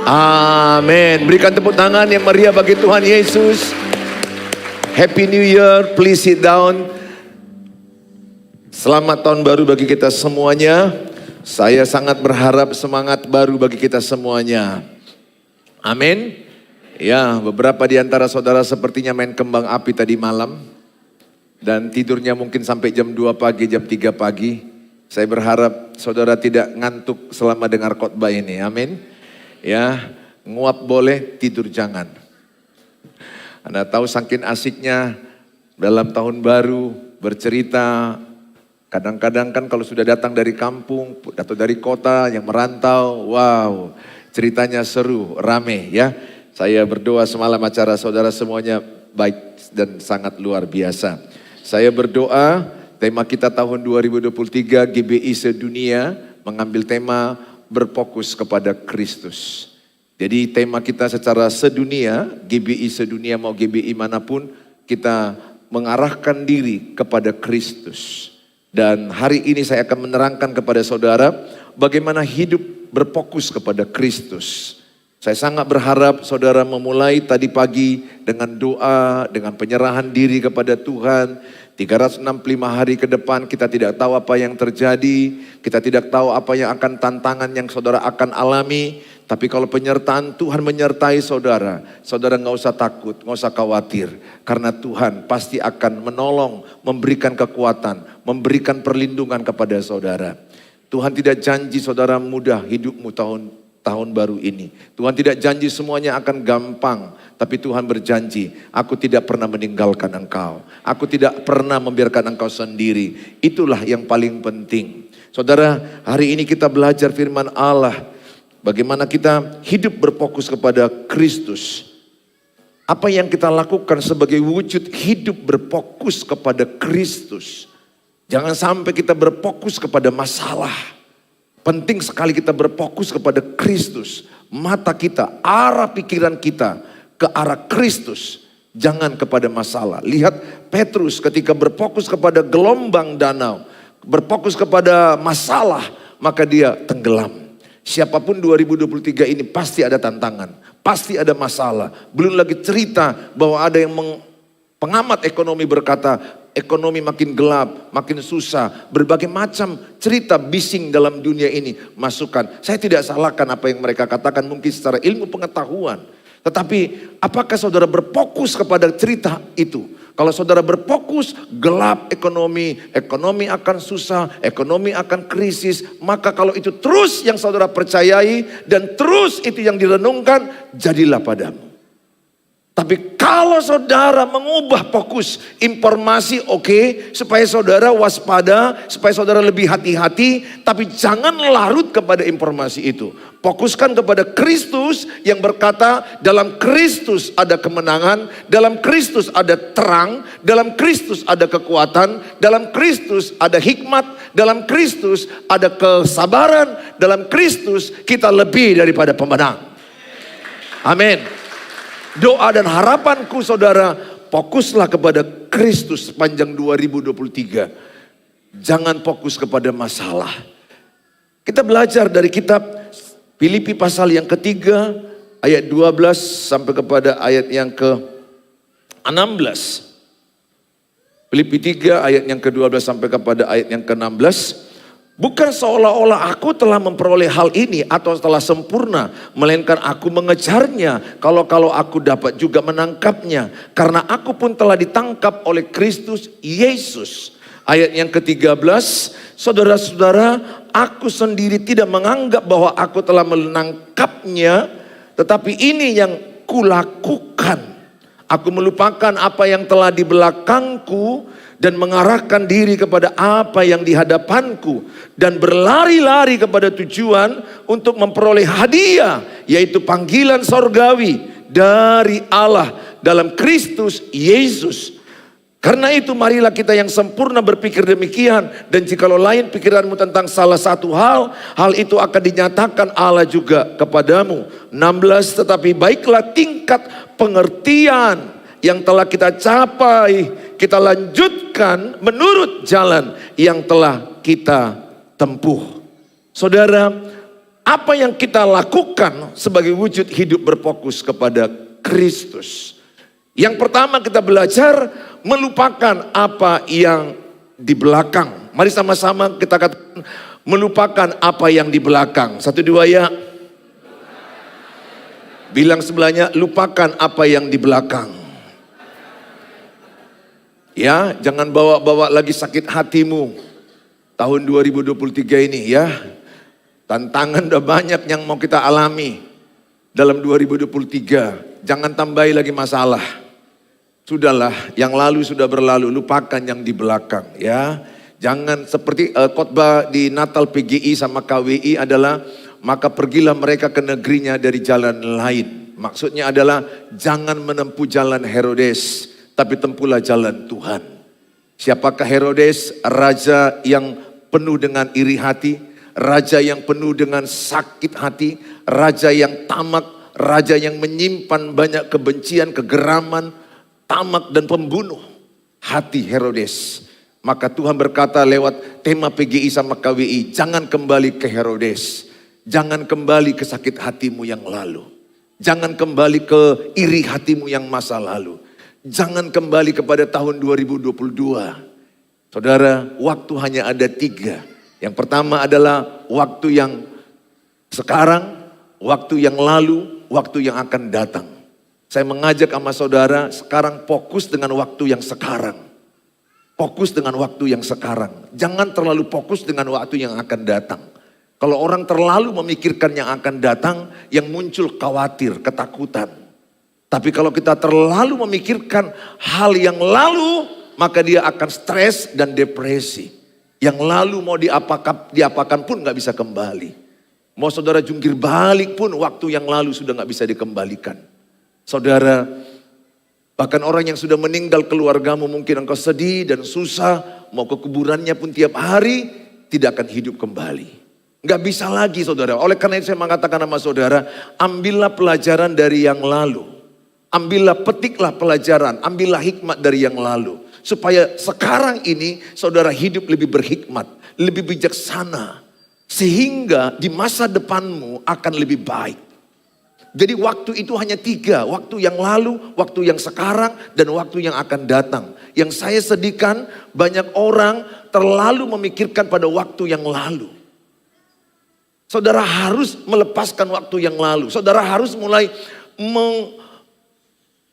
Amin. Berikan tepuk tangan yang meriah bagi Tuhan Yesus. Happy New Year. Please sit down. Selamat tahun baru bagi kita semuanya. Saya sangat berharap semangat baru bagi kita semuanya. Amin. Ya, beberapa di antara saudara sepertinya main kembang api tadi malam. Dan tidurnya mungkin sampai jam 2 pagi, jam 3 pagi. Saya berharap saudara tidak ngantuk selama dengar khotbah ini. Amin. Ya, nguap boleh, tidur jangan. Anda tahu saking asiknya dalam tahun baru bercerita. Kadang-kadang kan kalau sudah datang dari kampung atau dari kota yang merantau, wow, ceritanya seru, rame ya. Saya berdoa semalam acara saudara semuanya baik dan sangat luar biasa. Saya berdoa tema kita tahun 2023 GBI sedunia mengambil tema berfokus kepada Kristus. Jadi tema kita secara sedunia, GBI sedunia mau GBI manapun, kita mengarahkan diri kepada Kristus. Dan hari ini saya akan menerangkan kepada saudara bagaimana hidup berfokus kepada Kristus. Saya sangat berharap saudara memulai tadi pagi dengan doa, dengan penyerahan diri kepada Tuhan. 365 hari ke depan kita tidak tahu apa yang terjadi, kita tidak tahu apa yang akan tantangan yang saudara akan alami. Tapi kalau penyertaan Tuhan menyertai saudara, saudara nggak usah takut, nggak usah khawatir. Karena Tuhan pasti akan menolong, memberikan kekuatan, memberikan perlindungan kepada saudara. Tuhan tidak janji saudara mudah hidupmu tahun baru ini. Tuhan tidak janji semuanya akan gampang. Tapi Tuhan berjanji, aku tidak pernah meninggalkan engkau. Aku tidak pernah membiarkan engkau sendiri. Itulah yang paling penting. Saudara, hari ini kita belajar firman Allah. Bagaimana kita hidup berfokus kepada Kristus. Apa yang kita lakukan sebagai wujud hidup berfokus kepada Kristus. Jangan sampai kita berfokus kepada masalah. Penting sekali kita berfokus kepada Kristus. Mata kita, arah pikiran kita ke arah Kristus. Jangan kepada masalah. Lihat Petrus ketika berfokus kepada gelombang danau. Berfokus kepada masalah, maka dia tenggelam. Siapapun 2023 ini pasti ada tantangan, pasti ada masalah. Belum lagi cerita bahwa ada yang pengamat ekonomi berkata, ekonomi makin gelap, makin susah. Berbagai macam cerita bising dalam dunia ini masukkan. Saya tidak salahkan apa yang mereka katakan mungkin secara ilmu pengetahuan. Tetapi apakah saudara berfokus kepada cerita itu? Kalau saudara berfokus gelap ekonomi akan susah, ekonomi akan krisis. Maka kalau itu terus yang saudara percayai dan terus itu yang direnungkan, jadilah padamu. Tapi kalau saudara mengubah fokus informasi oke, supaya saudara waspada, supaya saudara lebih hati-hati. Tapi jangan larut kepada informasi itu. Fokuskan kepada Kristus yang berkata dalam Kristus ada kemenangan, dalam Kristus ada terang, dalam Kristus ada kekuatan, dalam Kristus ada hikmat, dalam Kristus ada kesabaran, dalam Kristus kita lebih daripada pemenang. Amin. Doa dan harapanku saudara, fokuslah kepada Kristus sepanjang 2023. Jangan fokus kepada masalah. Kita belajar dari kitab Filipi pasal yang ketiga, ayat 12 sampai kepada ayat yang ke-16. Filipi 3 ayat yang ke-12 sampai kepada ayat yang ke-16. Bukan seolah-olah aku telah memperoleh hal ini atau telah sempurna, melainkan aku mengejarnya kalau aku dapat juga menangkapnya. Karena aku pun telah ditangkap oleh Kristus Yesus. Ayat yang ke-13, saudara-saudara, aku sendiri tidak menganggap bahwa aku telah menangkapnya, tetapi ini yang kulakukan. Aku melupakan apa yang telah di belakangku dan mengarahkan diri kepada apa yang di hadapanku dan berlari-lari kepada tujuan untuk memperoleh hadiah, yaitu panggilan sorgawi dari Allah dalam Kristus Yesus. Karena itu marilah kita yang sempurna berpikir demikian. Dan jikalau lain pikiranmu tentang salah satu hal itu akan dinyatakan Allah juga kepadamu. 16, tetapi baiklah tingkat pengertian yang telah kita capai, kita lanjutkan menurut jalan yang telah kita tempuh. Saudara, Apa yang kita lakukan sebagai wujud hidup berfokus kepada Kristus. Yang pertama kita belajar melupakan apa yang di belakang. Mari sama-sama kita katakan melupakan apa yang di belakang. 1, 2 ya. Bilang sebelahnya, lupakan apa yang di belakang. Ya, jangan bawa-bawa lagi sakit hatimu. Tahun 2023 ini ya. Tantangan udah banyak yang mau kita alami dalam 2023. Jangan tambahi lagi masalah. Sudahlah, yang lalu sudah berlalu, lupakan yang di belakang ya. Jangan seperti khotbah di Natal PGI sama KWI adalah maka pergilah mereka ke negerinya dari jalan lain. Maksudnya adalah jangan menempuh jalan Herodes, tapi tempuhlah jalan Tuhan. Siapakah Herodes? Raja yang penuh dengan iri hati, raja yang penuh dengan sakit hati, raja yang tamak, raja yang menyimpan banyak kebencian, kegeraman, tamak dan pembunuh. Hati Herodes. Maka Tuhan berkata lewat tema PGI sama KWI, jangan kembali ke Herodes. Jangan kembali ke sakit hatimu yang lalu. Jangan kembali ke iri hatimu yang masa lalu. Jangan kembali kepada tahun 2022. Saudara, waktu hanya ada 3. Yang pertama adalah waktu yang sekarang, waktu yang lalu, waktu yang akan datang. Saya mengajak sama saudara sekarang fokus dengan waktu yang sekarang. Fokus dengan waktu yang sekarang. Jangan terlalu fokus dengan waktu yang akan datang. Kalau orang terlalu memikirkan yang akan datang, yang muncul khawatir, ketakutan. Tapi kalau kita terlalu memikirkan hal yang lalu, maka dia akan stres dan depresi. Yang lalu mau diapakan pun gak bisa kembali. Mau saudara jungkir balik pun waktu yang lalu sudah gak bisa dikembalikan. Saudara, bahkan orang yang sudah meninggal keluargamu mungkin engkau sedih dan susah. Mau ke kuburannya pun tiap hari tidak akan hidup kembali. Gak bisa lagi saudara. Oleh karena itu saya mengatakan sama saudara, ambillah pelajaran dari yang lalu. Ambillah, petiklah pelajaran, ambillah hikmat dari yang lalu. Supaya sekarang ini saudara hidup lebih berhikmat, lebih bijaksana. Sehingga di masa depanmu akan lebih baik. Jadi waktu itu hanya 3, waktu yang lalu, waktu yang sekarang, dan waktu yang akan datang. Yang saya sedihkan banyak orang terlalu memikirkan pada waktu yang lalu. Saudara harus melepaskan waktu yang lalu. Saudara harus mulai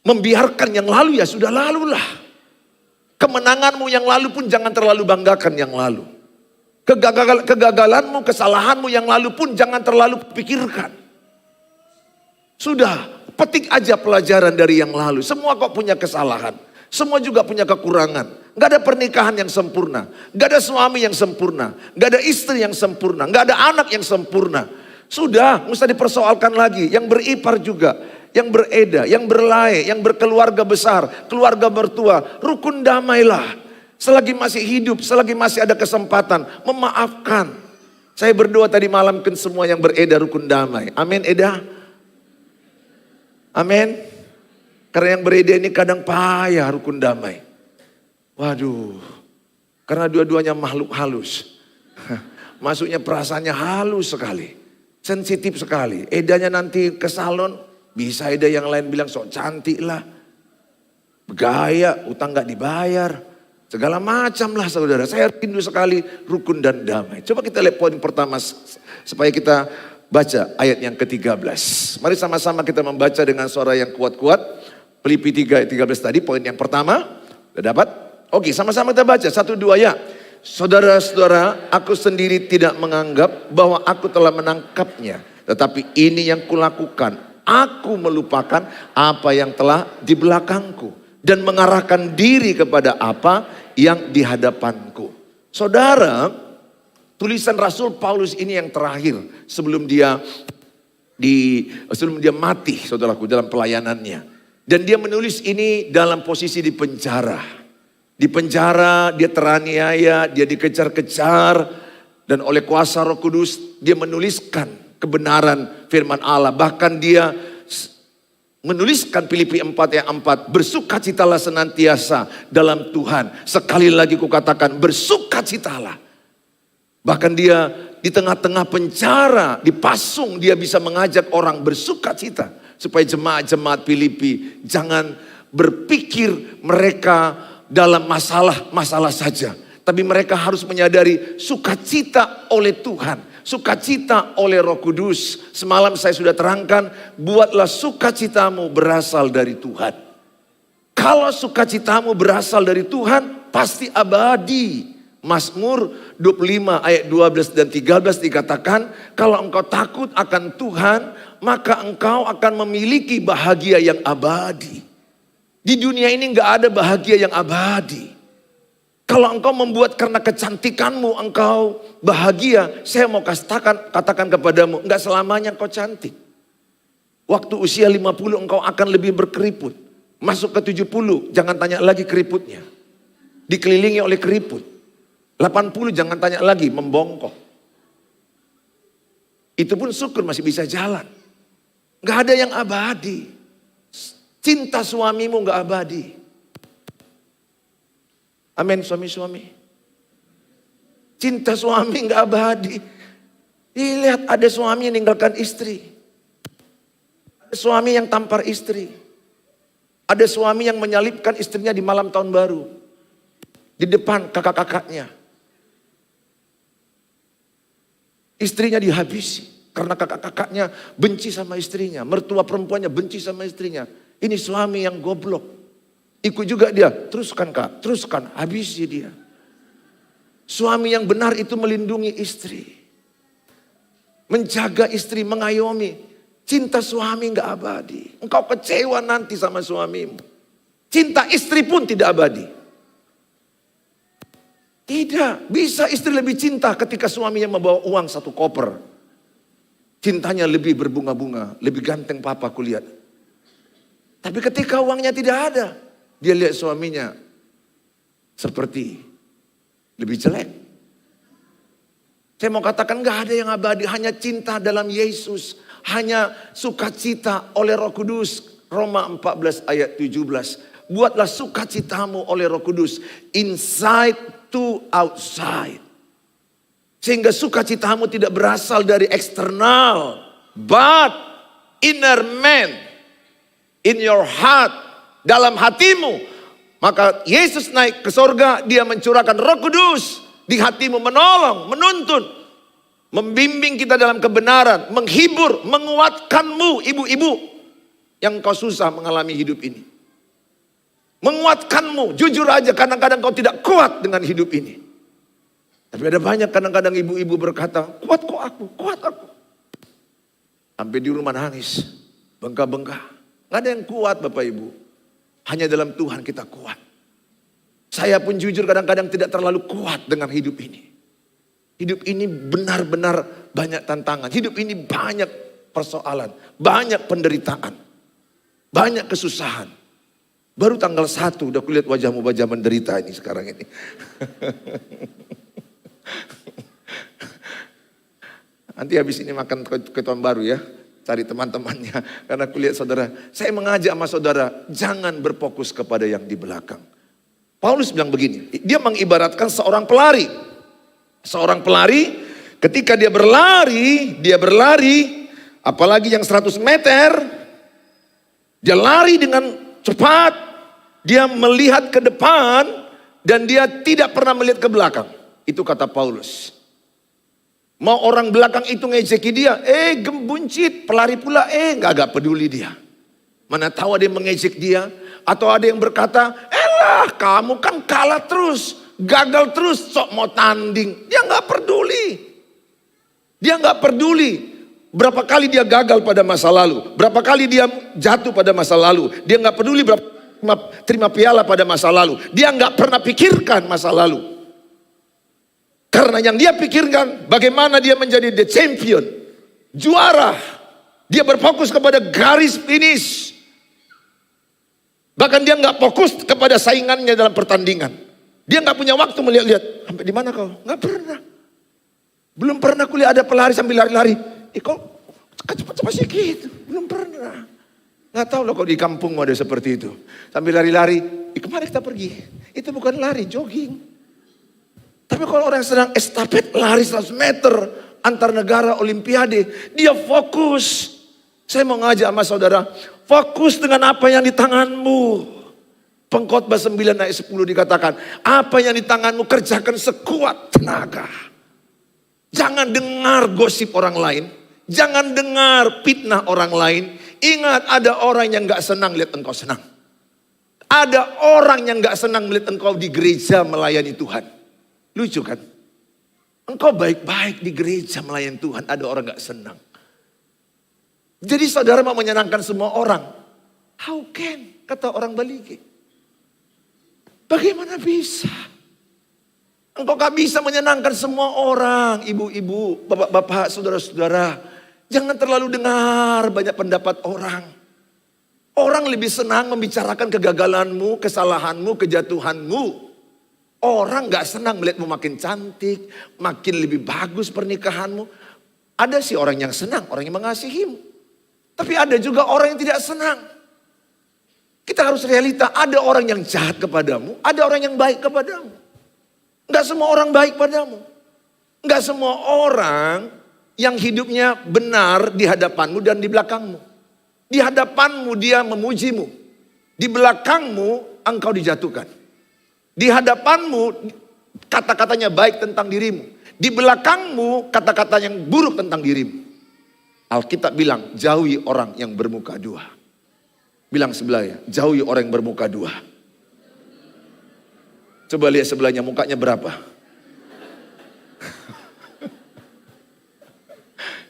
membiarkan yang lalu, ya sudah lalulah. Kemenanganmu yang lalu pun jangan terlalu banggakan yang lalu. Kegagalanmu, kesalahanmu yang lalu pun jangan terlalu pikirkan. Sudah, petik aja pelajaran dari yang lalu. Semua kok punya kesalahan. Semua juga punya kekurangan. Gak ada pernikahan yang sempurna. Gak ada suami yang sempurna. Gak ada istri yang sempurna. Gak ada anak yang sempurna. Sudah, nggak usah dipersoalkan lagi. Yang beripar juga. Yang bereda, yang berlae, yang berkeluarga besar. Keluarga mertua. Rukun damailah. Selagi masih hidup, selagi masih ada kesempatan. Memaafkan. Saya berdoa tadi malam ke semua yang bereda rukun damai. Amin, Eda. Amin. Karena yang berbeda ini kadang payah rukun damai. Waduh. Karena dua-duanya makhluk halus. Masuknya perasaannya halus sekali. Sensitif sekali. Edanya nanti ke salon. Bisa Eda yang lain bilang sok cantik lah. Bergaya, utang gak dibayar. Segala macam lah saudara. Saya rindu sekali rukun dan damai. Coba kita lihat poin pertama. Supaya kita baca ayat yang ke-13. Mari sama-sama kita membaca dengan suara yang kuat-kuat. Filipi 3 ayat 13 tadi poin yang pertama. Sudah dapat? Oke, sama-sama kita baca. 1, 2 ya. Saudara-saudara, aku sendiri tidak menganggap bahwa aku telah menangkapnya. Tetapi ini yang kulakukan. Aku melupakan apa yang telah di belakangku. Dan mengarahkan diri kepada apa yang di hadapanku. Saudara, tulisan Rasul Paulus ini yang terakhir. Sebelum dia mati, saudaraku, dalam pelayanannya. Dan dia menulis ini dalam posisi di penjara. Di penjara dia teraniaya, dia dikejar-kejar. Dan oleh kuasa Roh Kudus dia menuliskan kebenaran firman Allah. Bahkan dia menuliskan Filipi 4 ayat 4. Bersukacitalah senantiasa dalam Tuhan. Sekali lagi kukatakan bersukacitalah. Bahkan dia di tengah-tengah penjara, dipasung, dia bisa mengajak orang bersuka cita. Supaya jemaat-jemaat Filipi jangan berpikir mereka dalam masalah-masalah saja. Tapi mereka harus menyadari sukacita oleh Tuhan. Sukacita oleh Roh Kudus. Semalam saya sudah terangkan, buatlah sukacitamu berasal dari Tuhan. Kalau sukacitamu berasal dari Tuhan, pasti abadi. Mazmur 25 ayat 12 dan 13 dikatakan, kalau engkau takut akan Tuhan, maka engkau akan memiliki bahagia yang abadi. Di dunia ini enggak ada bahagia yang abadi. Kalau engkau membuat karena kecantikanmu engkau bahagia, saya mau katakan kepadamu, enggak selamanya engkau cantik. Waktu usia 50 engkau akan lebih berkeriput. Masuk ke 70, jangan tanya lagi keriputnya. Dikelilingi oleh keriput. 80 jangan tanya lagi, membongkok. Itu pun syukur masih bisa jalan. Gak ada yang abadi. Cinta suamimu gak abadi. Amin suami-suami. Cinta suami gak abadi. Lihat ada suami yang meninggalkan istri. Ada suami yang tampar istri. Ada suami yang menyalipkan istrinya di malam tahun baru. Di depan kakak-kakaknya. Istrinya dihabisi karena kakak-kakaknya benci sama istrinya. Mertua perempuannya benci sama istrinya. Ini suami yang goblok. Ikut juga dia, teruskan kak, teruskan, habisi dia. Suami yang benar itu melindungi istri. Menjaga istri, mengayomi. Cinta suami gak abadi. Engkau kecewa nanti sama suamimu. Cinta istri pun tidak abadi. Tidak, bisa istri lebih cinta ketika suaminya membawa uang 1 koper. Cintanya lebih berbunga-bunga, lebih ganteng papa kulihat. Tapi ketika uangnya tidak ada, dia lihat suaminya seperti lebih jelek. Saya mau katakan gak ada yang abadi, hanya cinta dalam Yesus. Hanya sukacita oleh Roh Kudus. Roma 14 ayat 17. Buatlah sukacitamu oleh Roh Kudus. Inside to outside. Sehingga sukacitamu tidak berasal dari eksternal. But inner man. In your heart. Dalam hatimu. Maka Yesus naik ke sorga. Dia mencurahkan Roh Kudus. Di hatimu menolong, menuntun. Membimbing kita dalam kebenaran. Menghibur, menguatkanmu ibu-ibu. Yang kau susah mengalami hidup ini. Menguatkanmu, jujur aja kadang-kadang kau tidak kuat dengan hidup ini. Tapi ada banyak kadang-kadang ibu-ibu berkata, kuat kok aku, kuat aku. Sampai di rumah nangis, bengkak-bengkak. Gak ada yang kuat Bapak Ibu. Hanya dalam Tuhan kita kuat. Saya pun jujur kadang-kadang tidak terlalu kuat dengan hidup ini. Hidup ini benar-benar banyak tantangan. Hidup ini banyak persoalan, banyak penderitaan, banyak kesusahan. Baru tanggal 1 udah kulihat wajah-wajah menderita ini sekarang ini. Nanti habis ini makan ketuan baru ya. Cari teman-temannya. Karena kulihat saudara. Saya mengajak sama saudara. Jangan berfokus kepada yang di belakang. Paulus bilang begini. Dia mengibaratkan seorang pelari. Seorang pelari ketika dia berlari. Apalagi yang 100 meter. Dia lari dengan cepat. Dia melihat ke depan dan dia tidak pernah melihat ke belakang. Itu kata Paulus. Mau orang belakang itu ngejeki dia, gembuncit, pelari pula, gak peduli dia. Mana tahu ada yang mengejek dia, atau ada yang berkata, elah kamu kan kalah terus, gagal terus, sok mau tanding. Dia gak peduli. Dia gak peduli. Berapa kali dia gagal pada masa lalu, berapa kali dia jatuh pada masa lalu. Dia gak peduli berapa terima piala pada masa lalu. Dia nggak pernah pikirkan masa lalu. Karena yang dia pikirkan bagaimana dia menjadi the champion, juara. Dia berfokus kepada garis finish. Bahkan dia nggak fokus kepada saingannya dalam pertandingan. Dia nggak punya waktu melihat-lihat. Sampai di mana kau? Nggak pernah. Belum pernah kulihat ada pelari sambil lari-lari. Kok cepat-cepat sih gitu? Belum pernah. Nggak tahu loh kok di kampung ada seperti itu. Sambil lari-lari, kemana kita pergi? Itu bukan lari, jogging. Tapi kalau orang sedang estafet lari 100 meter, antar negara olimpiade. Dia fokus. Saya mau ngajak sama saudara, fokus dengan apa yang di tanganmu. Pengkhotbah 9 ayat 10 dikatakan, apa yang di tanganmu kerjakan sekuat tenaga. Jangan dengar gosip orang lain. Jangan dengar fitnah orang lain. Ingat, ada orang yang gak senang lihat engkau senang. Ada orang yang gak senang melihat engkau di gereja melayani Tuhan. Lucu kan? Engkau baik-baik di gereja melayani Tuhan, ada orang gak senang. Jadi saudara mau menyenangkan semua orang. How can? Kata orang Baligi. Bagaimana bisa? Engkau gak bisa menyenangkan semua orang. Ibu-ibu, bapak-bapak, saudara-saudara. Jangan terlalu dengar banyak pendapat orang. Orang lebih senang membicarakan kegagalanmu, kesalahanmu, kejatuhanmu. Orang gak senang melihatmu makin cantik, makin lebih bagus pernikahanmu. Ada sih orang yang senang, orang yang mengasihimu. Tapi ada juga orang yang tidak senang. Kita harus realita, ada orang yang jahat kepadamu, ada orang yang baik kepadamu. Gak semua orang baik padamu. Gak semua orang yang hidupnya benar di hadapanmu dan di belakangmu. Di hadapanmu dia memujimu. Di belakangmu engkau dijatuhkan. Di hadapanmu kata-katanya baik tentang dirimu. Di belakangmu kata-kata yang buruk tentang dirimu. Alkitab bilang jauhi orang yang bermuka dua. Bilang sebelahnya, jauhi orang yang bermuka dua. Coba lihat sebelahnya, mukanya berapa?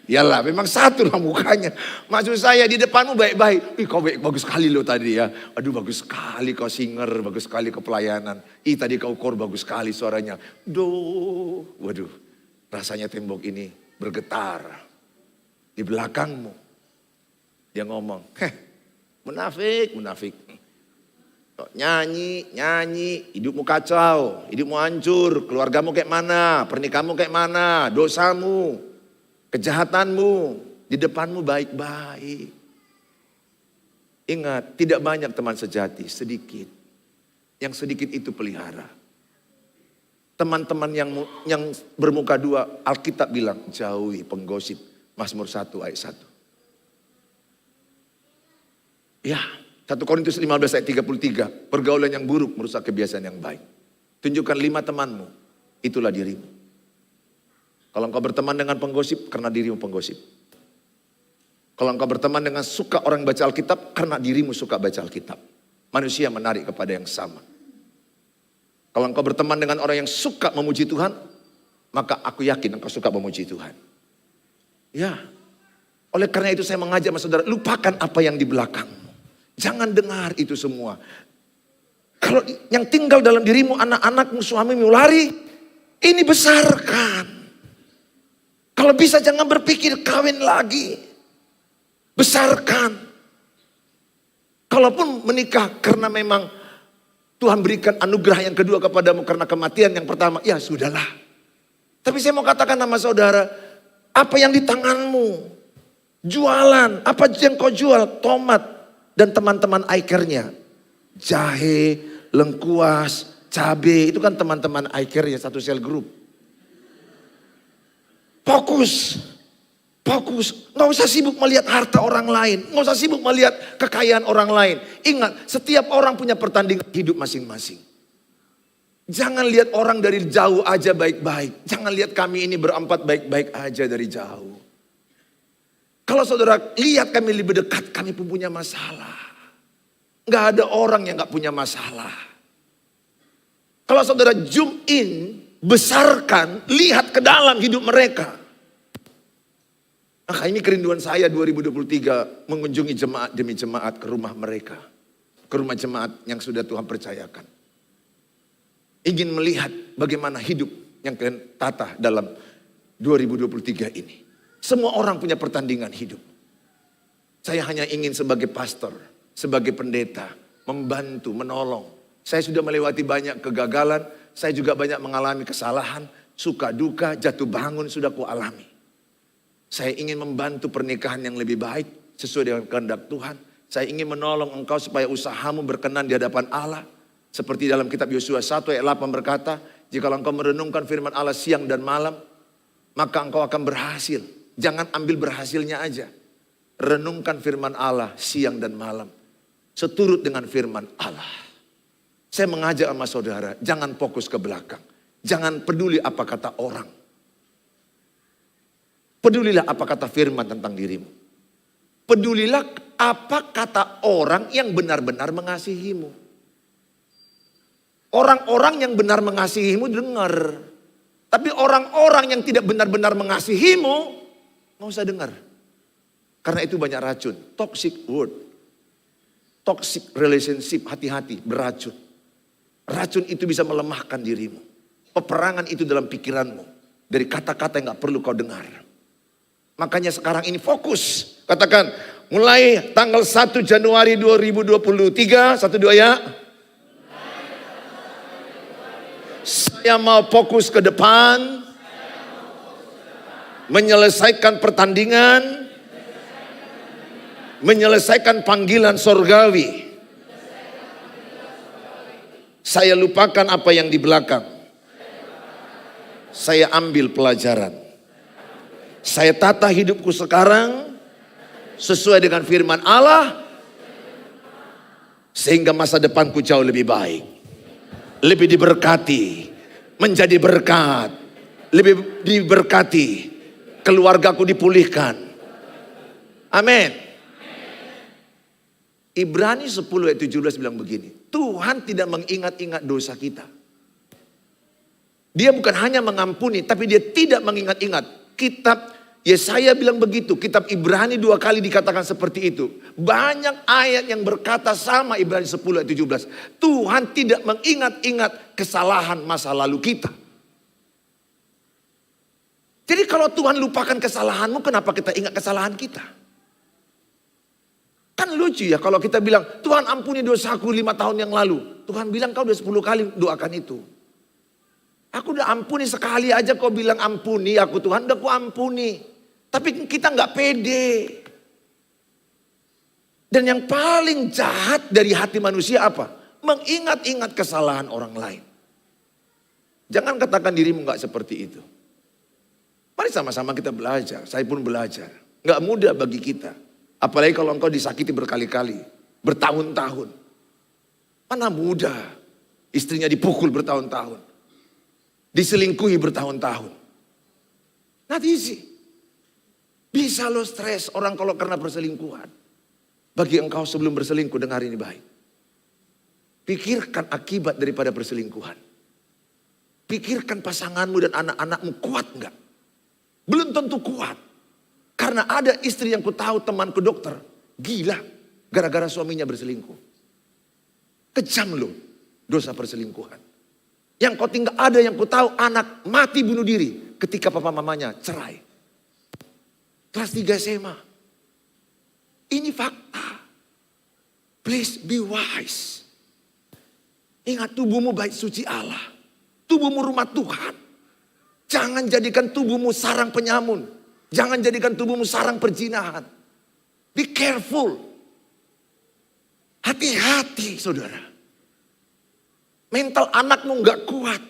Yalah, memang satu lah mukanya. Maksud saya di depanmu baik-baik. Ih, kau bagus sekali lo tadi ya. Aduh, bagus sekali kau singer, bagus sekali kau pelayanan. Ih, tadi kau kor bagus sekali suaranya. Waduh, rasanya tembok ini bergetar. Di belakangmu dia ngomong, munafik. Nyanyi, hidupmu kacau, hidupmu hancur, keluargamu kayak mana, pernikahanmu kayak mana, dosamu, kejahatanmu, di depanmu baik-baik. Ingat, tidak banyak teman sejati, sedikit. Yang sedikit itu pelihara. Teman-teman yang bermuka dua, Alkitab bilang jauhi penggosip. Mazmur 1 ayat 1. Ya, 1 Korintus 15 ayat 33. Pergaulan yang buruk merusak kebiasaan yang baik. Tunjukkan 5 temanmu, itulah dirimu. Kalau engkau berteman dengan penggosip, karena dirimu penggosip. Kalau engkau berteman dengan suka orang baca Alkitab, karena dirimu suka baca Alkitab. Manusia menarik kepada yang sama. Kalau engkau berteman dengan orang yang suka memuji Tuhan, maka aku yakin engkau suka memuji Tuhan. Ya, oleh karena itu saya mengajak mas saudara, lupakan apa yang di belakangmu. Jangan dengar itu semua. Kalau yang tinggal dalam dirimu, anak-anakmu, suamimu lari, ini besarkan. Kalau bisa jangan berpikir kawin lagi. Besarkan. Kalaupun menikah karena memang Tuhan berikan anugerah yang kedua kepadamu karena kematian yang pertama, ya sudahlah. Tapi saya mau katakan sama saudara, apa yang di tanganmu, jualan, apa yang kau jual, tomat dan teman-teman ikernya, jahe, lengkuas, cabai, itu kan teman-teman iker ya, satu sel grup. Fokus, nggak usah sibuk melihat harta orang lain, nggak usah sibuk melihat kekayaan orang lain. Ingat, setiap orang punya pertandingan hidup masing-masing. Jangan lihat orang dari jauh aja baik-baik. Jangan lihat kami ini berempat baik-baik aja dari jauh. Kalau saudara lihat kami lebih dekat, kami pun punya masalah. Gak ada orang yang gak punya masalah. Kalau saudara zoom in, besarkan, lihat ke dalam hidup mereka. Maka ini kerinduan saya 2023 mengunjungi jemaat demi jemaat ke rumah mereka. Ke rumah jemaat yang sudah Tuhan percayakan. Ingin melihat bagaimana hidup yang kalian tata dalam 2023 ini. Semua orang punya pertandingan hidup. Saya hanya ingin sebagai pastor, sebagai pendeta, membantu, menolong. Saya sudah melewati banyak kegagalan, saya juga banyak mengalami kesalahan, suka duka, jatuh bangun sudah kualami. Saya ingin membantu pernikahan yang lebih baik sesuai dengan kehendak Tuhan. Saya ingin menolong engkau supaya usahamu berkenan di hadapan Allah. Seperti dalam kitab Yosua 1 ayat 8 berkata, jika engkau merenungkan firman Allah siang dan malam, maka engkau akan berhasil. Jangan ambil berhasilnya aja. Renungkan firman Allah siang dan malam. Seturut dengan firman Allah. Saya mengajak sama saudara, jangan fokus ke belakang. Jangan peduli apa kata orang. Pedulilah apa kata firman tentang dirimu. Pedulilah apa kata orang yang benar-benar mengasihimu. Orang-orang yang benar mengasihimu dengar. Tapi orang-orang yang tidak benar-benar mengasihimu, nggak usah dengar. Karena itu banyak racun. Toxic word. Toxic relationship, hati-hati, beracun. Racun itu bisa melemahkan dirimu. Peperangan itu dalam pikiranmu. Dari kata-kata yang gak perlu kau dengar. Makanya sekarang ini fokus. Katakan, mulai tanggal 1 Januari 2023, 1-2 ya. Saya mau fokus ke depan. Menyelesaikan pertandingan. Menyelesaikan panggilan sorgawi. Saya lupakan apa yang di belakang. Saya ambil pelajaran. Saya tata hidupku sekarang sesuai dengan firman Allah. Sehingga masa depanku jauh lebih baik. Lebih diberkati. Menjadi berkat. Lebih diberkati. Keluargaku dipulihkan. Amin. Ibrani 10 ayat 17 bilang begini. Tuhan tidak mengingat-ingat dosa kita. Dia bukan hanya mengampuni, tapi dia tidak mengingat-ingat. Kitab Yesaya bilang begitu. Kitab Ibrani 2 kali dikatakan seperti itu. Banyak ayat yang berkata sama Ibrani 10 ayat 17. Tuhan tidak mengingat-ingat kesalahan masa lalu kita. Jadi kalau Tuhan lupakan kesalahanmu, kenapa kita ingat kesalahan kita? Kan lucu ya kalau kita bilang, Tuhan ampuni dosaku 5 tahun yang lalu. Tuhan bilang kau udah 10 kali doakan itu. Aku udah ampuni sekali aja kau bilang ampuni aku Tuhan, udah ku ampuni. Tapi kita gak pede. Dan yang paling jahat dari hati manusia apa? Mengingat-ingat kesalahan orang lain. Jangan katakan dirimu gak seperti itu. Mari sama-sama kita belajar, saya pun belajar. Gak mudah bagi kita. Apalagi kalau engkau disakiti berkali-kali, bertahun-tahun. Mana mudah, istrinya dipukul bertahun-tahun. Diselingkuhi bertahun-tahun. Not easy. Bisa lo stres orang kalau karena perselingkuhan. Bagi engkau sebelum berselingkuh, dengar ini baik. Pikirkan akibat daripada perselingkuhan. Pikirkan pasanganmu dan anak-anakmu kuat enggak? Belum tentu kuat. Karena ada istri yang ku tahu temanku dokter. Gila. Gara-gara suaminya berselingkuh. Kejam loh dosa perselingkuhan. Yang kau tinggal ada yang ku tahu anak mati bunuh diri. Ketika papa mamanya cerai. Kelas 3 SMA. Ini fakta. Please be wise. Ingat tubuhmu bait suci Allah. Tubuhmu rumah Tuhan. Jangan jadikan tubuhmu sarang penyamun. Jangan jadikan tubuhmu sarang perzinahan. Be careful. Hati-hati saudara. Mental anakmu gak kuat.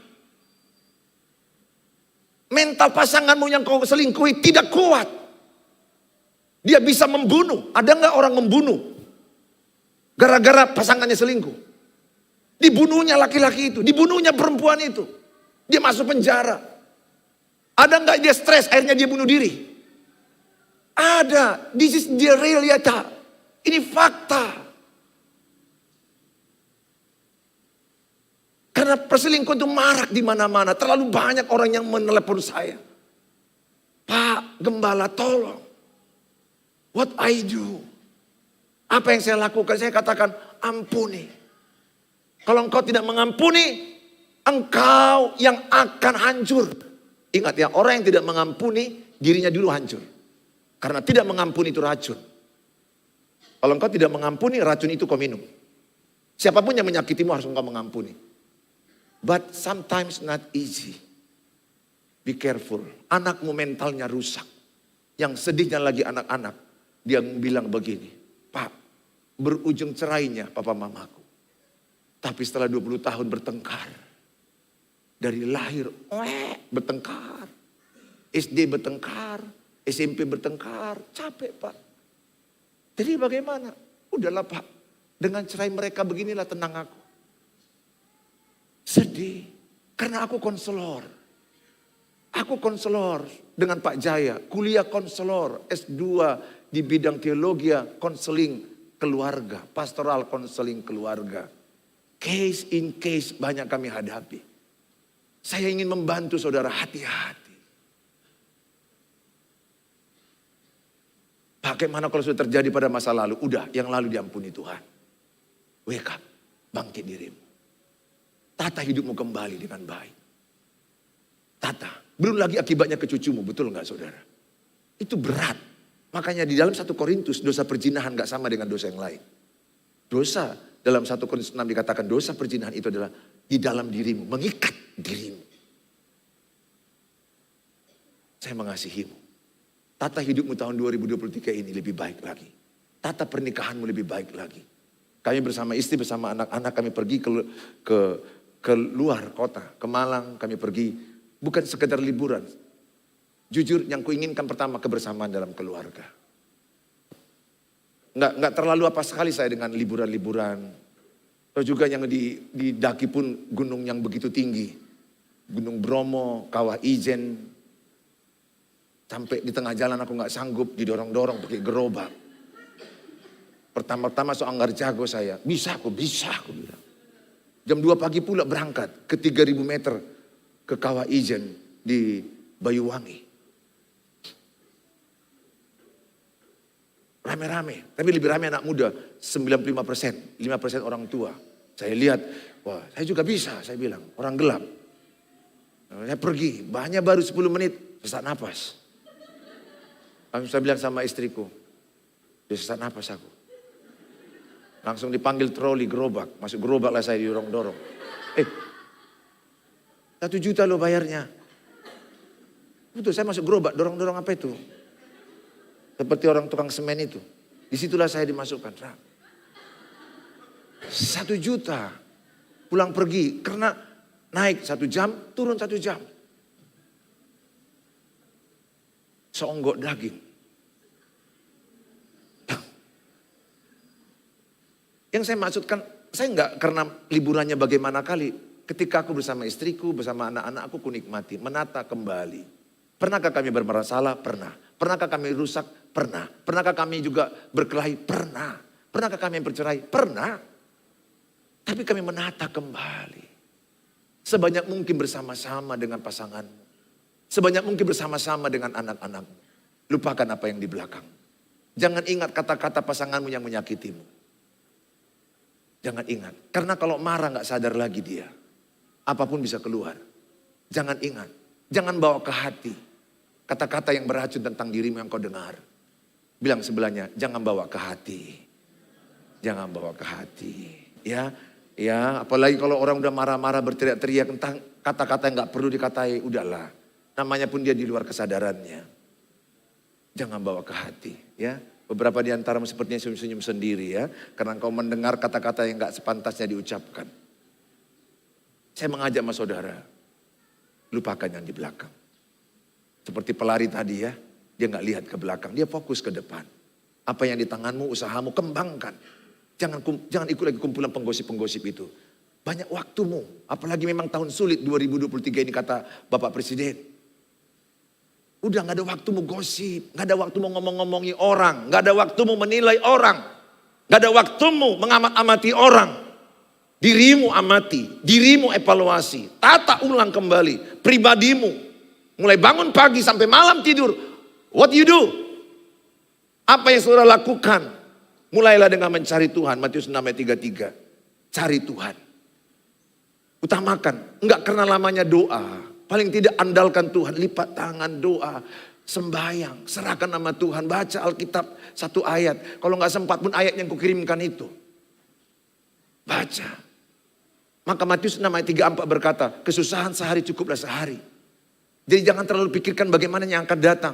Mental pasanganmu yang kau selingkuhi tidak kuat. Dia bisa membunuh. Ada gak orang membunuh? Gara-gara pasangannya selingkuh. Dibunuhnya laki-laki itu. Dibunuhnya perempuan itu. Dia masuk penjara. Ada gak dia stres akhirnya dia bunuh diri? Ada. This is the realita. Ini fakta. Karena perselingkuhan itu marak di mana-mana. Terlalu banyak orang yang menelepon saya. Pak Gembala tolong. What I do? Apa yang saya lakukan? Saya katakan ampuni. Kalau engkau tidak mengampuni, engkau yang akan hancur. Ingat ya, orang yang tidak mengampuni dirinya dulu hancur. Karena tidak mengampuni itu racun. Kalau engkau tidak mengampuni, racun itu kau minum. Siapapun yang menyakitimu harus engkau mengampuni. But sometimes not easy. Be careful. Anakmu mentalnya rusak. Yang sedihnya lagi anak-anak. Dia bilang begini. Pak, berujung cerainya papa mamaku. Tapi setelah 20 tahun bertengkar. Dari lahir, bertengkar. SD bertengkar, SMP bertengkar, capek Pak. Jadi bagaimana? Udahlah Pak, dengan cerai mereka beginilah tenang aku. Sedih, karena aku konselor. Aku konselor dengan Pak Jaya, kuliah konselor, S2 di bidang teologi, konseling keluarga, pastoral konseling keluarga. Case in case banyak kami hadapi. Saya ingin membantu saudara, hati-hati. Bagaimana kalau sudah terjadi pada masa lalu? Udah, yang lalu diampuni Tuhan. Wake up, bangkit dirimu. Tata hidupmu kembali dengan baik. Tata, belum lagi akibatnya ke cucumu, betul nggak saudara? Itu berat. Makanya di dalam 1 Korintus dosa perzinahan nggak sama dengan dosa yang lain. Dosa dalam 1 Korintus 6 dikatakan dosa perzinahan itu adalah di dalam dirimu, mengikat dirimu. Saya mengasihimu. Tata hidupmu tahun 2023 ini lebih baik lagi. Tata pernikahanmu lebih baik lagi. Kami bersama istri, bersama anak-anak kami pergi ke luar kota, ke Malang kami pergi. Bukan sekedar liburan. Jujur yang kuinginkan pertama kebersamaan dalam keluarga. Nggak terlalu apa sekali saya dengan liburan-liburan. Atau juga yang didaki pun gunung yang begitu tinggi. Gunung Bromo, Kawah Ijen. Sampai di tengah jalan aku nggak sanggup, didorong-dorong pakai gerobak. Pertama-tama seanggar jago saya. Bisa aku bilang. Jam 2 pagi pula berangkat ke 3000 meter ke Kawah Ijen di Bayuwangi. Rame-rame, tapi lebih rame anak muda, 95%, 5% orang tua. Saya lihat, wah saya juga bisa, saya bilang, orang gelap. Saya pergi, bahannya baru 10 menit, sesak napas. Langsung saya bilang sama istriku, dia sesak napas aku. Langsung dipanggil troli gerobak, masuk gerobak lah saya didorong-dorong. 1 juta loh bayarnya. Betul, saya masuk gerobak, dorong-dorong apa itu? Seperti orang tukang semen itu. Disitulah saya dimasukkan. 1 juta. Pulang pergi. Karena naik 1 jam, turun 1 jam. Seonggok daging. Yang saya maksudkan, saya enggak karena liburannya bagaimana kali. Ketika aku bersama istriku, bersama anak-anak aku nikmati. Menata kembali. Pernahkah kami bermasalah? Pernah. Pernahkah kami rusak? Pernah. Pernahkah kami juga berkelahi? Pernah. Pernahkah kami bercerai? Pernah. Tapi kami menata kembali. Sebanyak mungkin bersama-sama dengan pasanganmu. Sebanyak mungkin bersama-sama dengan anak-anakmu. Lupakan apa yang di belakang. Jangan ingat kata-kata pasanganmu yang menyakitimu. Jangan ingat. Karena kalau marah gak sadar lagi dia. Apapun bisa keluar. Jangan ingat. Jangan bawa ke hati. Kata-kata yang beracun tentang dirimu yang kau dengar. Bilang sebelahnya, jangan bawa ke hati. Jangan bawa ke hati. Ya, apalagi kalau orang udah marah-marah berteriak-teriak tentang kata-kata yang gak perlu dikatai. Udahlah, namanya pun dia di luar kesadarannya. Jangan bawa ke hati. Ya, beberapa di antaramu sepertinya senyum-senyum sendiri ya. Karena engkau mendengar kata-kata yang gak sepantasnya diucapkan. Saya mengajak sama saudara. Lupakan yang di belakang. Seperti pelari tadi ya. Dia gak lihat ke belakang. Dia fokus ke depan. Apa yang di tanganmu, usahamu, kembangkan. Jangan ikut lagi kumpulan penggosip-penggosip itu. Banyak waktumu. Apalagi memang tahun sulit 2023 ini kata Bapak Presiden. Udah gak ada waktumu gosip. Gak ada waktumu ngomong-ngomongi orang. Gak ada waktumu menilai orang. Gak ada waktumu mengamat-amati orang. Dirimu amati. Dirimu evaluasi. Tata ulang kembali. Pribadimu. Mulai bangun pagi sampai malam tidur. What you do? Apa yang saudara lakukan? Mulailah dengan mencari Tuhan. Matius 6 ayat 33. Cari Tuhan. Utamakan. Enggak karena lamanya doa. Paling tidak andalkan Tuhan. Lipat tangan doa. Sembayang. Serahkan nama Tuhan. Baca Alkitab 1 ayat. Kalau enggak sempat pun ayat yang kukirimkan itu. Baca. Maka Matius 6 ayat 34 berkata. Kesusahan sehari cukuplah sehari. Jadi jangan terlalu pikirkan bagaimana yang akan datang.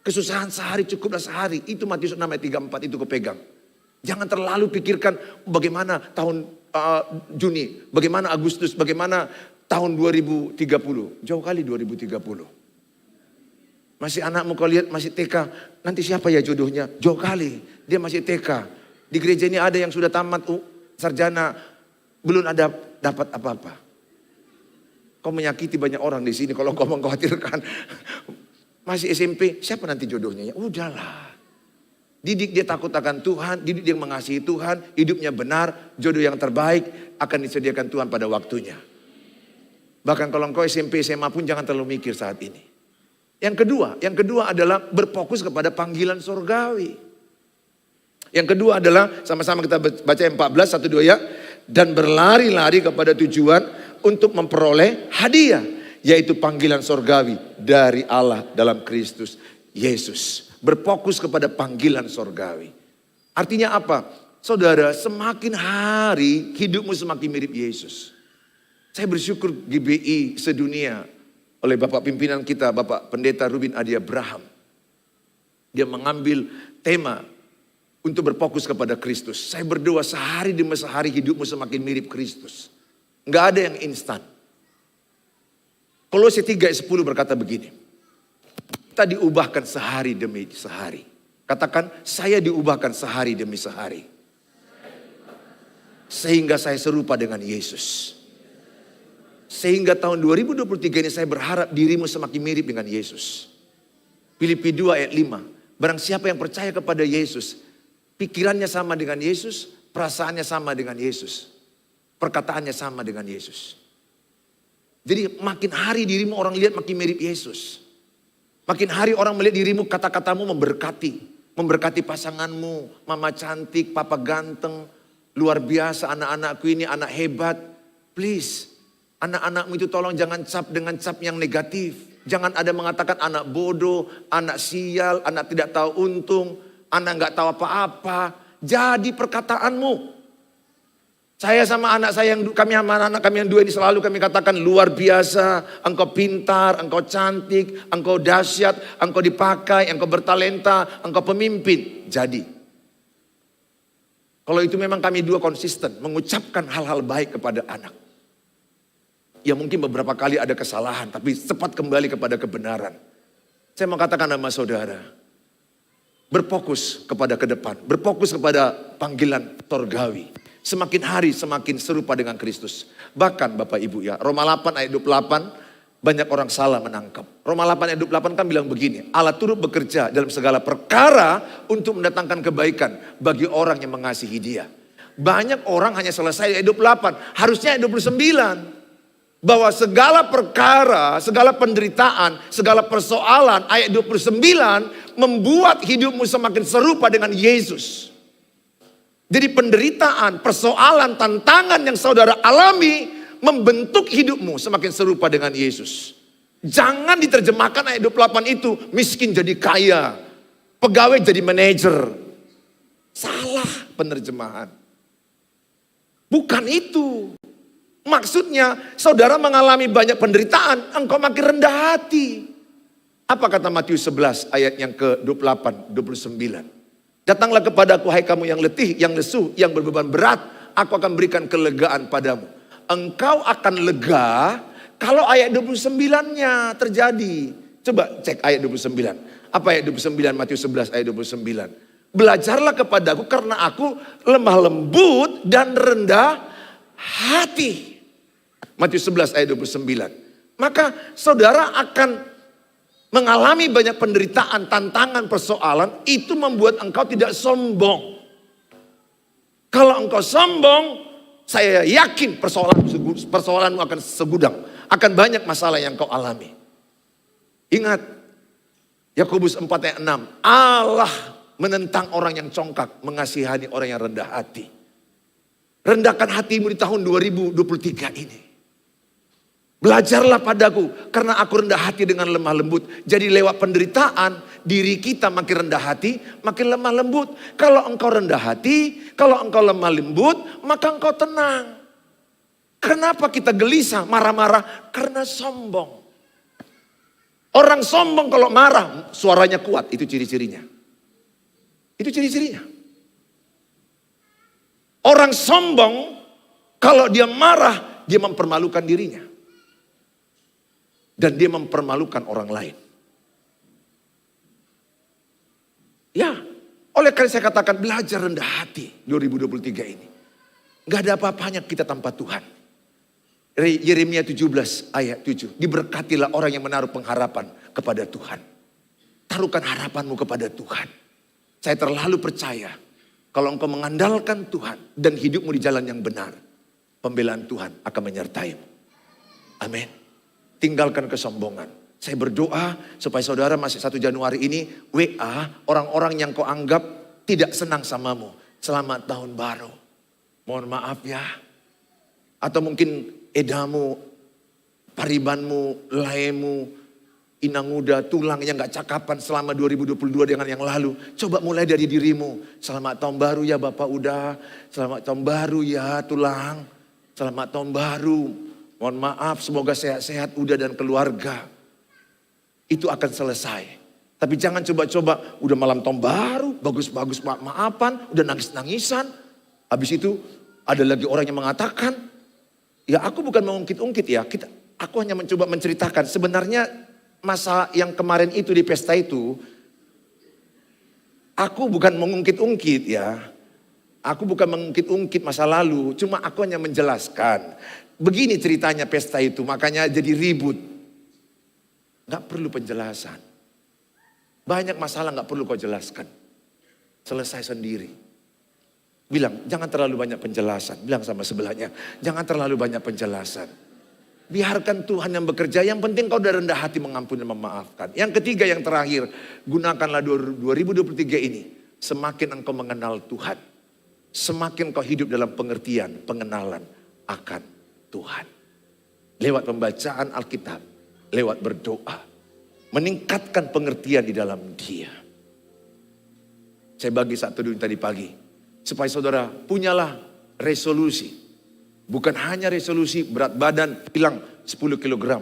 Kesusahan sehari cukuplah sehari. Itu Matius 6 ayat 34 itu kupegang. Jangan terlalu pikirkan bagaimana tahun Juni. Bagaimana Agustus. Bagaimana tahun 2030. Jauh kali 2030. Masih anakmu kau lihat masih TK. Nanti siapa ya jodohnya? Jauh kali. Dia masih TK. Di gereja ini ada yang sudah tamat sarjana. Belum ada dapat apa-apa. Kau menyakiti banyak orang di sini kalau kau mengkhawatirkan. Masih SMP, siapa nanti jodohnya? Ya udahlah. Didik dia takut akan Tuhan. Didik dia mengasihi Tuhan. Hidupnya benar. Jodoh yang terbaik akan disediakan Tuhan pada waktunya. Bahkan kalau kau SMP, SMA pun jangan terlalu mikir saat ini. Yang kedua adalah berfokus kepada panggilan surgawi. Yang kedua adalah sama-sama kita baca 14, 1, 2 ya. Dan berlari-lari kepada tujuan untuk memperoleh hadiah. Yaitu panggilan surgawi dari Allah dalam Kristus Yesus. Berfokus kepada panggilan surgawi. Artinya apa? Saudara, semakin hari hidupmu semakin mirip Yesus. Saya bersyukur GBI sedunia oleh Bapak pimpinan kita, Bapak Pendeta Rubin Adi Abraham. Dia mengambil tema untuk berfokus kepada Kristus. Saya berdoa sehari demi sehari hidupmu semakin mirip Kristus. Enggak ada yang instan. Kolose 3 ayat 10 berkata begini. Kita diubahkan sehari demi sehari. Katakan, saya diubahkan sehari demi sehari. Sehingga saya serupa dengan Yesus. Sehingga tahun 2023 ini saya berharap dirimu semakin mirip dengan Yesus. Filipi 2 ayat 5. Barang siapa yang percaya kepada Yesus, pikirannya sama dengan Yesus, perasaannya sama dengan Yesus, perkataannya sama dengan Yesus. Jadi makin hari dirimu orang lihat makin mirip Yesus. Makin hari orang melihat dirimu, kata-katamu memberkati. Memberkati pasanganmu, mama cantik, papa ganteng, luar biasa, anak-anakku ini anak hebat. Please. Anak-anakmu itu tolong jangan cap dengan cap yang negatif. Jangan ada mengatakan anak bodoh, anak sial, anak tidak tahu untung, anak nggak tahu apa-apa. Jadi perkataanmu. Saya sama anak saya yang anak kami yang dua ini selalu kami katakan luar biasa. Engkau pintar, engkau cantik, engkau dahsyat, engkau dipakai, engkau bertalenta, engkau pemimpin. Jadi. Kalau itu memang kami dua konsisten mengucapkan hal-hal baik kepada anak. Ya mungkin beberapa kali ada kesalahan, tapi cepat kembali kepada kebenaran. Saya mau katakan sama saudara, berfokus kepada ke depan, berfokus kepada panggilan surgawi. Semakin hari semakin serupa dengan Kristus. Bahkan Bapak Ibu ya, Roma 8 ayat 28, banyak orang salah menangkap. Roma 8 ayat 28 kan bilang begini, Allah turut bekerja dalam segala perkara untuk mendatangkan kebaikan bagi orang yang mengasihi Dia. Banyak orang hanya selesai ayat 28, harusnya ayat 29. Bahwa segala perkara, segala penderitaan, segala persoalan, ayat 29 membuat hidupmu semakin serupa dengan Yesus. Jadi penderitaan, persoalan, tantangan yang saudara alami membentuk hidupmu semakin serupa dengan Yesus. Jangan diterjemahkan ayat 28 itu miskin jadi kaya, pegawai jadi manajer. Salah penerjemahan. Bukan itu. Maksudnya saudara mengalami banyak penderitaan, engkau makin rendah hati. Apa kata Matius 11 ayat yang ke-28, 29. Datanglah kepadaku hai kamu yang letih, yang lesu, yang berbeban berat. Aku akan berikan kelegaan padamu. Engkau akan lega kalau ayat 29-nya terjadi. Coba cek ayat 29. Apa ayat 29 Matius 11 ayat 29. Belajarlah kepadaku karena aku lemah lembut dan rendah hati. Matius 11 ayat 29. Maka saudara akan mengalami banyak penderitaan, tantangan, persoalan. Itu membuat engkau tidak sombong. Kalau engkau sombong, saya yakin persoalanmu akan segudang. Akan banyak masalah yang engkau alami. Ingat, Yakobus 4 ayat 6. Allah menentang orang yang congkak, mengasihani orang yang rendah hati. Rendahkan hatimu di tahun 2023 ini. Belajarlah padaku karena aku rendah hati dengan lemah lembut. Jadi lewat penderitaan diri kita makin rendah hati, makin lemah lembut. Kalau engkau rendah hati, kalau engkau lemah lembut, maka engkau tenang. Kenapa kita gelisah, marah-marah? Karena sombong. Orang sombong kalau marah suaranya kuat, itu ciri-cirinya. Itu ciri-cirinya. Orang sombong kalau dia marah, dia mempermalukan dirinya. Dan dia mempermalukan orang lain. Oleh karena saya katakan belajar rendah hati 2023 ini. Gak ada apa-apanya kita tanpa Tuhan. Yeremia 17 ayat 7. Diberkatilah orang yang menaruh pengharapan kepada Tuhan. Taruhkan harapanmu kepada Tuhan. Saya terlalu percaya kalau engkau mengandalkan Tuhan dan hidupmu di jalan yang benar, pembelaan Tuhan akan menyertaimu. Amin. Tinggalkan kesombongan. Saya berdoa supaya saudara masih 1 Januari ini WA orang-orang yang kau anggap tidak senang samamu. Selamat tahun baru. Mohon maaf ya. Atau mungkin edamu, paribanmu, laemu, inanguda, tulang yang gak cakapan selama 2022 dengan yang lalu. Coba mulai dari dirimu. Selamat tahun baru ya Bapak Uda. Selamat tahun baru ya tulang. Selamat tahun baru. Mohon maaf, semoga sehat-sehat Uda dan keluarga. Itu akan selesai. Tapi jangan coba-coba, udah malam tahun baru, bagus-bagus maaf-maafan, udah nangis-nangisan. Habis itu ada lagi orang yang mengatakan, ya aku bukan mengungkit-ungkit ya. Aku hanya mencoba menceritakan. Sebenarnya masa yang kemarin itu di pesta itu, aku bukan mengungkit-ungkit ya. Aku bukan mengungkit-ungkit masa lalu, cuma aku hanya menjelaskan. Begini ceritanya pesta itu, makanya jadi ribut. Gak perlu penjelasan. Banyak masalah gak perlu kau jelaskan. Selesai sendiri. Bilang, jangan terlalu banyak penjelasan. Bilang sama sebelahnya, jangan terlalu banyak penjelasan. Biarkan Tuhan yang bekerja, yang penting kau udah rendah hati mengampuni dan memaafkan. Yang ketiga, yang terakhir, gunakanlah 2023 ini. Semakin engkau mengenal Tuhan, semakin kau hidup dalam pengertian, pengenalan akan Tuhan. Lewat pembacaan Alkitab, lewat berdoa, meningkatkan pengertian di dalam Dia. Saya bagi satu dulu tadi pagi, supaya saudara punyalah resolusi. Bukan hanya resolusi berat badan hilang 10 kilogram.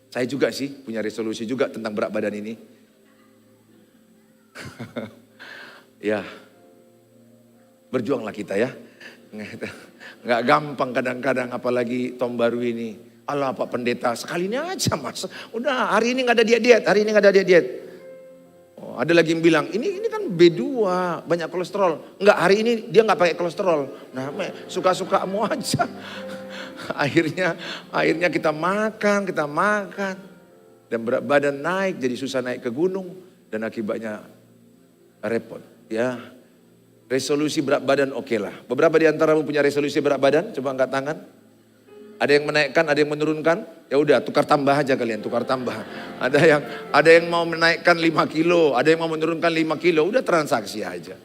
Saya juga sih punya resolusi juga tentang berat badan ini. Ya, berjuanglah kita ya. Nggak gampang kadang-kadang, apalagi tahun baru ini. Allah Pak Pendeta, sekali ini aja mas. Udah hari ini nggak ada diet, hari ini nggak ada diet. Oh, ada lagi yang bilang, ini kan B2, banyak kolesterol. Enggak, hari ini dia nggak pakai kolesterol. Nah, suka-sukamu aja. Akhirnya kita makan. Dan berat badan naik, jadi susah naik ke gunung. Dan akibatnya repot. Ya, resolusi berat badan oke lah. Beberapa di antaramu punya resolusi berat badan, coba angkat tangan. Ada yang menaikkan, ada yang menurunkan. Ya udah, tukar tambah aja kalian, tukar tambah. Ada yang mau menaikkan 5 kilo, ada yang mau menurunkan 5 kilo. Udah transaksi aja.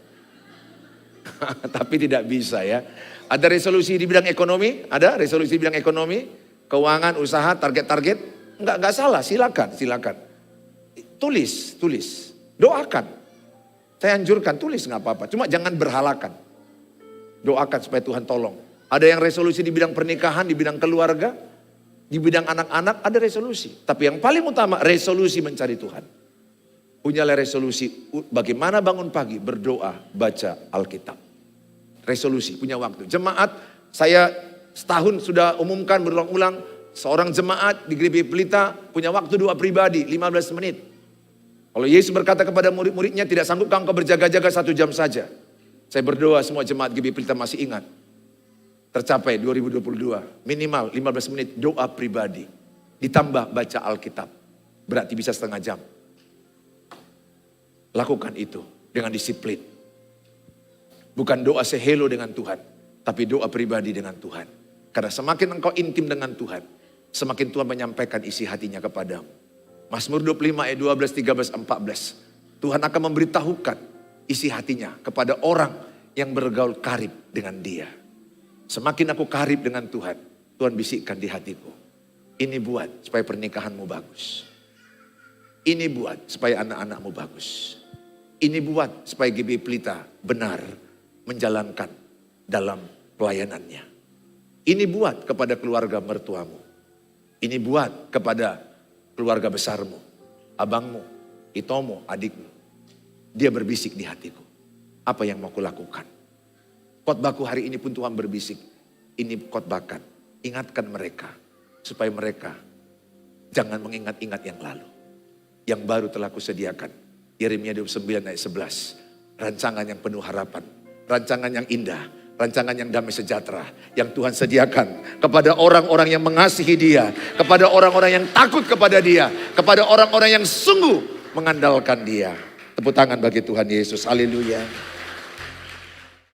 Tapi tidak bisa ya. Ada resolusi di bidang ekonomi? Ada resolusi di bidang ekonomi? Keuangan, usaha, target-target? Enggak salah, silakan. Tulis. Doakan. Saya anjurkan, tulis nggak apa-apa. Cuma jangan berhalakan. Doakan supaya Tuhan tolong. Ada yang resolusi di bidang pernikahan, di bidang keluarga, di bidang anak-anak, ada resolusi. Tapi yang paling utama, resolusi mencari Tuhan. Punyalah resolusi, bagaimana bangun pagi, berdoa, baca Alkitab. Resolusi, punya waktu. Jemaat, saya setahun sudah umumkan berulang-ulang, seorang jemaat di GBI Pelita punya waktu doa pribadi, 15 menit. Kalau Yesus berkata kepada murid-muridnya, tidak sanggupkah engkau berjaga-jaga 1 jam saja. Saya berdoa semua jemaat GBI Pelita masih ingat. Tercapai 2022, minimal 15 menit doa pribadi. Ditambah baca Alkitab. Berarti bisa setengah jam. Lakukan itu dengan disiplin. Bukan doa sehelo dengan Tuhan, tapi doa pribadi dengan Tuhan. Karena semakin engkau intim dengan Tuhan, semakin Tuhan menyampaikan isi hatinya kepadamu. Mazmur 25 ayat 12, 13, 14. Tuhan akan memberitahukan isi hatinya kepada orang yang bergaul karib dengan Dia. Semakin aku karib dengan Tuhan, Tuhan bisikkan di hatiku. Ini buat supaya pernikahanmu bagus. Ini buat supaya anak-anakmu bagus. Ini buat supaya GBI Pelita benar menjalankan dalam pelayanannya. Ini buat kepada keluarga mertuamu. Ini buat kepada keluarga besarmu, abangmu, itomu, adikmu. Dia berbisik di hatiku. Apa yang mau kulakukan? Khotbahku hari ini pun Tuhan berbisik. Ini khotbahkan, ingatkan mereka. Supaya mereka jangan mengingat-ingat yang lalu. Yang baru telah kusediakan Yeremia 29 ayat 11. Rancangan yang penuh harapan. Rancangan yang indah. Rancangan yang damai sejahtera. Yang Tuhan sediakan kepada orang-orang yang mengasihi Dia. Kepada orang-orang yang takut kepada Dia. Kepada orang-orang yang sungguh mengandalkan Dia. Tepuk tangan bagi Tuhan Yesus. Haleluya.